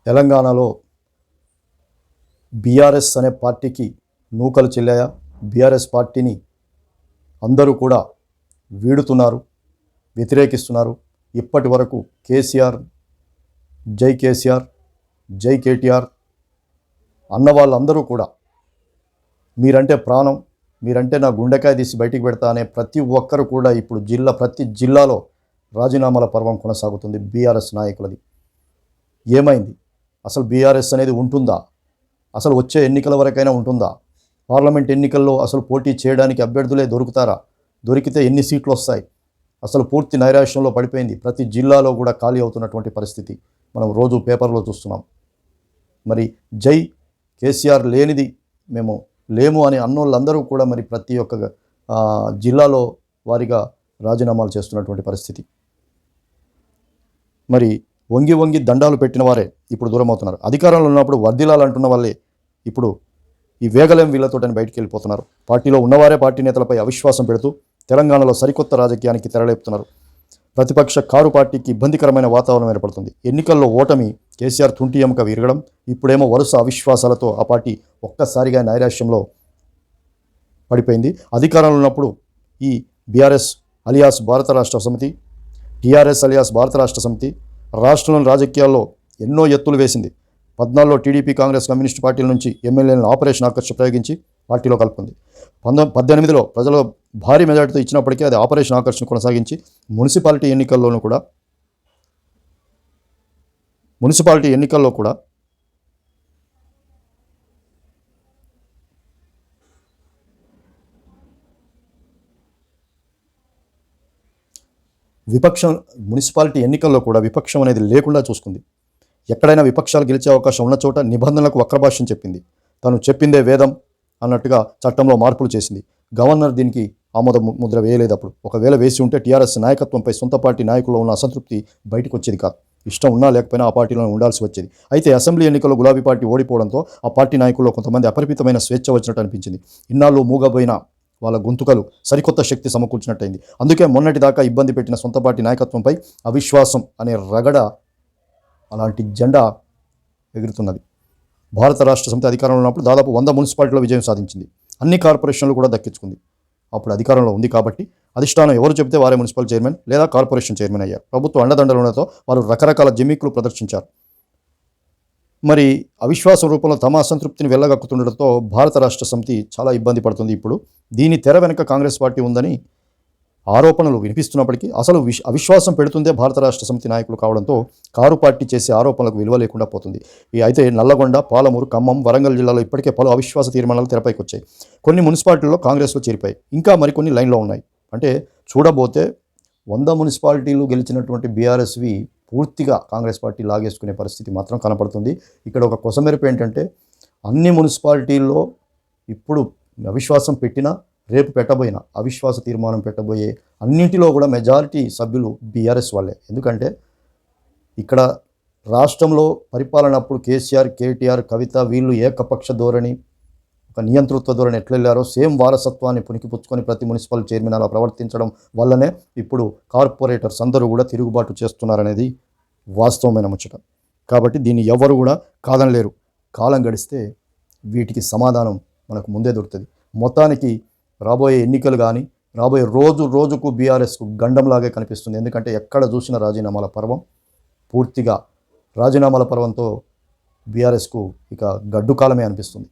తెలంగాణలో బీఆర్ఎస్ అనే పార్టీకి నూకలు చెల్లాయా? బీఆర్ఎస్ పార్టీని అందరూ కూడా వీడుతున్నారు, వ్యతిరేకిస్తున్నారు. ఇప్పటి వరకు కేసీఆర్, జై కేసీఆర్, జై కేటీఆర్ అన్న వాళ్ళందరూ కూడా మీరంటే ప్రాణం, మీరంటే నా గుండెకాయ తీసి బయటికి పెడతా అనే ప్రతి ఒక్కరు కూడా ఇప్పుడు ప్రతి జిల్లాలో రాజీనామాల పర్వం కొనసాగుతుంది బీఆర్ఎస్ నాయకులది. ఏమైంది? అసలు బీఆర్ఎస్ అనేది ఉంటుందా? అసలు వచ్చే ఎన్నికల వరకైనా ఉంటుందా? పార్లమెంట్ ఎన్నికల్లో అసలు పోటీ చేయడానికి అభ్యర్థులే దొరుకుతారా? దొరికితే ఎన్ని సీట్లు వస్తాయి? అసలు పూర్తి నైరాశ్యంలో పడిపోయింది. ప్రతి జిల్లాలో కూడా ఖాళీ అవుతున్నటువంటి పరిస్థితి మనం రోజు పేపర్లో చూస్తున్నాం. మరి జై కేసీఆర్ లేనిది మేము లేము అని అన్నోళ్ళందరూ కూడా మరి ప్రతి ఒక్క జిల్లాలో వారిగా రాజీనామాలు చేస్తున్నటువంటి పరిస్థితి. మరి వంగి వంగి దండాలు పెట్టిన వారే ఇప్పుడు దూరం అవుతున్నారు. అధికారంలో ఉన్నప్పుడు వర్ధిల్లాలంటున్న వాళ్ళే ఇప్పుడు ఈ వేగలేం వీళ్ళతోటని బయటికి వెళ్ళిపోతున్నారు. పార్టీలో ఉన్నవారే పార్టీ నేతలపై అవిశ్వాసం పెడుతూ తెలంగాణలో సరికొత్త రాజకీయానికి తెరలేపుతున్నారు. ప్రతిపక్ష కారు పార్టీకి ఇబ్బందికరమైన వాతావరణం ఏర్పడుతుంది. ఎన్నికల్లో ఓటమి కేసీఆర్ తుంటి ఎముక విరగడం, ఇప్పుడేమో వరుస అవిశ్వాసాలతో ఆ పార్టీ ఒక్కసారిగా నైరాశ్యంలో పడిపోయింది. అధికారంలో ఉన్నప్పుడు ఈ బీఆర్ఎస్ అలియాస్ భారత రాష్ట్ర సమితి, టీఆర్ఎస్ అలియాస్ భారత రాష్ట్ర సమితి రాష్ట్రంలోని రాజకీయాల్లో ఎన్నో ఎత్తులు వేసింది. 14లో టీడీపీ, కాంగ్రెస్, కమ్యూనిస్టు పార్టీల నుంచి ఎమ్మెల్యేలను ఆపరేషన్ ఆకర్ష్ ప్రయోగించి పార్టీలో కలుపుకుంది. 18లో ప్రజలు భారీ మెజార్టీతో ఇచ్చినప్పటికీ అది ఆపరేషన్ ఆకర్షణ కొనసాగించి మున్సిపాలిటీ ఎన్నికల్లో కూడా విపక్షం అనేది లేకుండా చూసుకుంది. ఎక్కడైనా విపక్షాలు గెలిచే అవకాశం ఉన్న చోట నిబంధనలకు వక్రభాష్యం చెప్పింది. తను చెప్పిందే వేదం అన్నట్టుగా చట్టంలో మార్పులు చేసింది. గవర్నర్ దీనికి ఆమోద ముద్ర వేయలేదు. అప్పుడు ఒకవేళ వేసి ఉంటే టీఆర్ఎస్ నాయకత్వంపై సొంత పార్టీ నాయకుల్లో ఉన్న అసంతృప్తి బయటకు వచ్చేది కాదు. ఇష్టం ఉన్నా లేకపోయినా ఆ పార్టీలో ఉండాల్సి వచ్చేది. అయితే అసెంబ్లీ ఎన్నికల్లో గులాబీ పార్టీ ఓడిపోవడంతో ఆ పార్టీ నాయకుల్లో కొంతమంది అపరిమితమైన స్వేచ్ఛ వచ్చినట్టు అనిపించింది. ఇన్నాళ్ళు మూగబోయిన వాళ్ళ గొంతుకలు సరికొత్త శక్తి సమకూర్చినట్టయింది. అందుకే మొన్నటి దాకా ఇబ్బంది పెట్టిన సొంత పార్టీ నాయకత్వంపై అవిశ్వాసం అనే రగడ అలాంటి జెండా ఎగురుతున్నది. భారత రాష్ట్ర సమితి అధికారంలో ఉన్నప్పుడు దాదాపు 100 మున్సిపాలిటీలో విజయం సాధించింది. అన్ని కార్పొరేషన్లు కూడా దక్కించుకుంది. అప్పుడు అధికారంలో ఉంది కాబట్టి అధిష్టానం ఎవరు చెబితే వారే మున్సిపల్ చైర్మన్ లేదా కార్పొరేషన్ చైర్మన్ అయ్యారు. ప్రభుత్వ అండదండలతో వారు రకరకాల జిమ్మిక్లు ప్రదర్శించారు. మరి అవిశ్వాసం రూపంలో తమ అసంతృప్తిని వెళ్ళగక్కుతుండటంతో భారత రాష్ట్ర సమితి చాలా ఇబ్బంది పడుతుంది. ఇప్పుడు దీని తెర వెనుక కాంగ్రెస్ పార్టీ ఉందని ఆరోపణలు వినిపిస్తున్నప్పటికీ అసలు అవిశ్వాసం పెడుతుందే భారత రాష్ట్ర సమితి నాయకులు కావడంతో కారు పార్టీ చేసే ఆరోపణలకు విలువ లేకుండా పోతుంది. అయితే నల్లగొండ, పాలమూరు, ఖమ్మం, వరంగల్ జిల్లాలో ఇప్పటికే పలు అవిశ్వాస తీర్మానాలు తెరపైకి వచ్చాయి. కొన్ని మున్సిపాలిటీల్లో కాంగ్రెస్లో చేరిపోయాయి, ఇంకా మరికొన్ని లైన్లో ఉన్నాయి. అంటే చూడబోతే 100 మున్సిపాలిటీలు గెలిచినటువంటి బీఆర్ఎస్వి పూర్తిగా కాంగ్రెస్ పార్టీ లాగేసుకునే పరిస్థితి మాత్రం కనపడుతుంది. ఇక్కడ ఒక కొసమెరుపు ఏంటంటే అన్ని మున్సిపాలిటీల్లో ఇప్పుడు అవిశ్వాసం పెట్టినా రేపు పెట్టబోయిన అవిశ్వాస తీర్మానం పెట్టబోయే అన్నింటిలో కూడా మెజారిటీ సభ్యులు బీఆర్ఎస్ వాళ్ళే. ఎందుకంటే ఇక్కడ రాష్ట్రంలో పరిపాలన అప్పుడు కేసీఆర్, కేటీఆర్, కవిత వీళ్ళు ఏకపక్ష ధోరణి, ఒక నియంతృత్వ ధోరణి ఎట్లా వెళ్ళారో సేమ్ వారసత్వాన్ని పుణికిపుచ్చుకొని ప్రతి మున్సిపల్ చైర్మన్ అలా ప్రవర్తించడం వల్లనే ఇప్పుడు కార్పొరేటర్స్ అందరూ కూడా తిరుగుబాటు చేస్తున్నారనేది వాస్తవమైన ముచ్చట. కాబట్టి దీన్ని ఎవరు కూడా కాదనలేరు. కాలం గడిస్తే వీటికి సమాధానం మనకు ముందే దొరుకుతుంది. మొత్తానికి రాబోయే ఎన్నికలు కానీ రాబోయే రోజుకు బీఆర్ఎస్కు గండంలాగే కనిపిస్తుంది. ఎందుకంటే ఎక్కడ చూసిన రాజీనామాల పర్వం, పూర్తిగా రాజీనామాల పర్వంతో బీఆర్ఎస్కు ఇక గడ్డు కాలమే అనిపిస్తుంది.